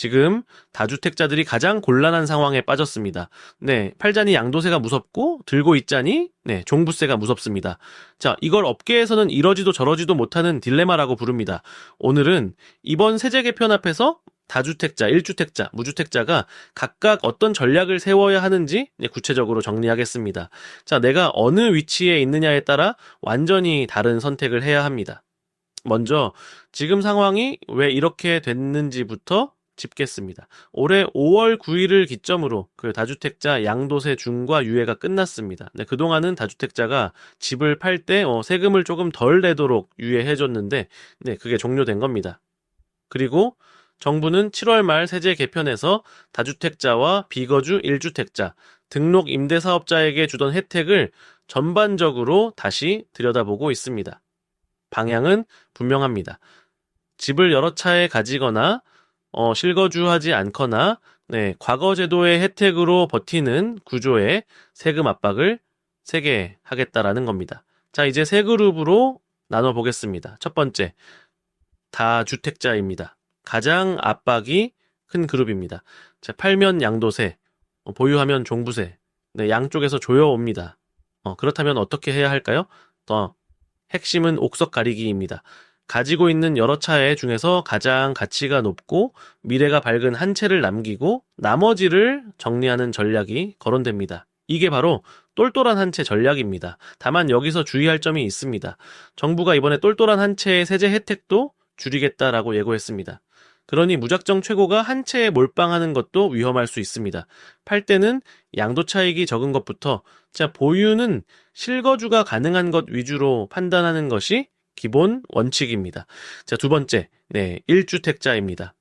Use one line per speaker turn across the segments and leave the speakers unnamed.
지금 다주택자들이 가장 곤란한 상황에 빠졌습니다. 네, 팔자니 양도세가 무섭고 들고 있자니 종부세가 무섭습니다. 자, 이걸 업계에서는 이러지도 저러지도 못하는 딜레마라고 부릅니다. 오늘은 이번 세제 개편 앞에서 다주택자, 1주택자, 무주택자가 각각 어떤 전략을 세워야 하는지 구체적으로 정리하겠습니다. 자, 내가 어느 위치에 있느냐에 따라 완전히 다른 선택을 해야 합니다. 먼저 지금 상황이 왜 이렇게 됐는지부터 짚겠습니다. 올해 5월 9일을 기점으로 그 다주택자 양도세 중과 유예가 끝났습니다. 그동안은 다주택자가 집을 팔 때 세금을 조금 덜 내도록 유예해줬는데 그게 종료된 겁니다. 그리고 정부는 7월 말 세제 개편에서 다주택자와 비거주 1주택자, 등록 임대사업자에게 주던 혜택을 전반적으로 다시 들여다보고 있습니다. 방향은 분명합니다. 집을 여러 차례 가지거나 실거주하지 않거나 과거 제도의 혜택으로 버티는 구조의 세금 압박을 세게 하겠다라는 겁니다. 자, 이제 세 그룹으로 나눠보겠습니다. 첫 번째, 다주택자입니다. 가장 압박이 큰 그룹입니다. 자, 팔면 양도세, 보유하면 종부세, 양쪽에서 조여옵니다. 그렇다면 어떻게 해야 할까요? 핵심은 옥석 가리기입니다. 가지고 있는 여러 차례 중에서 가장 가치가 높고 미래가 밝은 한 채를 남기고 나머지를 정리하는 전략이 거론됩니다. 이게 바로 똘똘한 한 채 전략입니다. 다만 여기서 주의할 점이 있습니다. 정부가 이번에 똘똘한 한 채의 세제 혜택도 줄이겠다라고 예고했습니다. 그러니 무작정 최고가 한 채에 몰빵하는 것도 위험할 수 있습니다. 팔 때는 양도 차익이 적은 것부터 보유는 실거주가 가능한 것 위주로 판단하는 것이 기본 원칙입니다. 자, 두 번째, 1주택자입니다.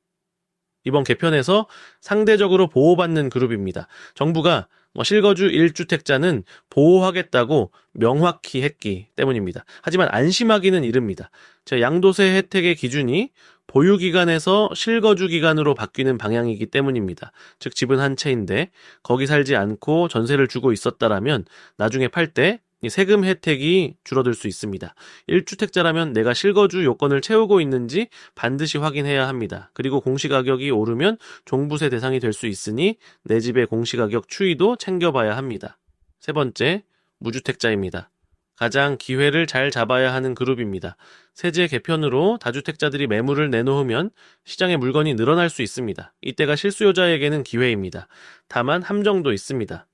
이번 개편에서 상대적으로 보호받는 그룹입니다. 정부가 실거주 1주택자는 보호하겠다고 명확히 했기 때문입니다. 하지만 안심하기는 이릅니다. 양도세 혜택의 기준이 보유기간에서 실거주기간으로 바뀌는 방향이기 때문입니다. 즉 집은 한 채인데 거기 살지 않고 전세를 주고 있었다라면 나중에 팔 때 세금 혜택이 줄어들 수 있습니다. 1주택자라면 내가 실거주 요건을 채우고 있는지 반드시 확인해야 합니다. 그리고 공시가격이 오르면 종부세 대상이 될 수 있으니 내 집의 공시가격 추이도 챙겨봐야 합니다. 세 번째, 무주택자입니다. 가장 기회를 잘 잡아야 하는 그룹입니다. 세제 개편으로 다주택자들이 매물을 내놓으면 시장에 물건이 늘어날 수 있습니다. 이때가 실수요자에게는 기회입니다. 다만 함정도 있습니다.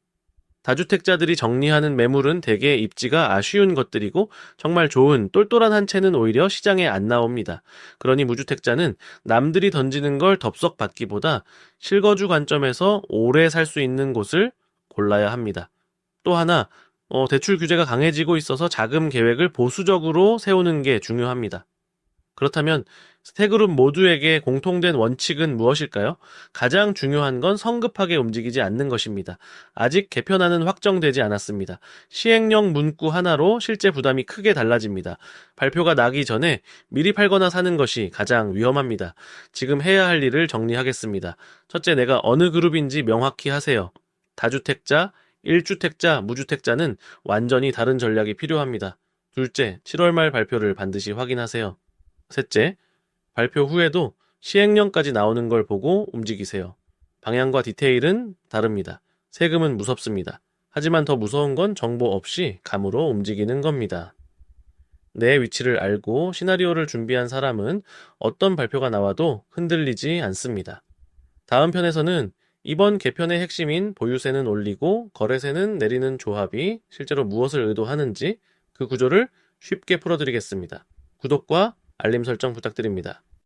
다주택자들이 정리하는 매물은 대개 입지가 아쉬운 것들이고 정말 좋은 똘똘한 한 채는 오히려 시장에 안 나옵니다. 그러니 무주택자는 남들이 던지는 걸 덥석 받기보다 실거주 관점에서 오래 살 수 있는 곳을 골라야 합니다. 또 하나, 대출 규제가 강해지고 있어서 자금 계획을 보수적으로 세우는 게 중요합니다. 그렇다면 세 그룹 모두에게 공통된 원칙은 무엇일까요? 가장 중요한 건 성급하게 움직이지 않는 것입니다. 아직 개편안은 확정되지 않았습니다. 시행령 문구 하나로 실제 부담이 크게 달라집니다. 발표가 나기 전에 미리 팔거나 사는 것이 가장 위험합니다. 지금 해야 할 일을 정리하겠습니다. 첫째, 내가 어느 그룹인지 명확히 하세요. 다주택자, 1주택자, 무주택자는 완전히 다른 전략이 필요합니다. 둘째, 7월 말 발표를 반드시 확인하세요. 셋째, 발표 후에도 시행령까지 나오는 걸 보고 움직이세요. 방향과 디테일은 다릅니다. 세금은 무섭습니다. 하지만 더 무서운 건 정보 없이 감으로 움직이는 겁니다. 내 위치를 알고 시나리오를 준비한 사람은 어떤 발표가 나와도 흔들리지 않습니다. 다음 편에서는 이번 개편의 핵심인 보유세는 올리고 거래세는 내리는 조합이 실제로 무엇을 의도하는지 그 구조를 쉽게 풀어드리겠습니다. 구독과 알림 설정 부탁드립니다.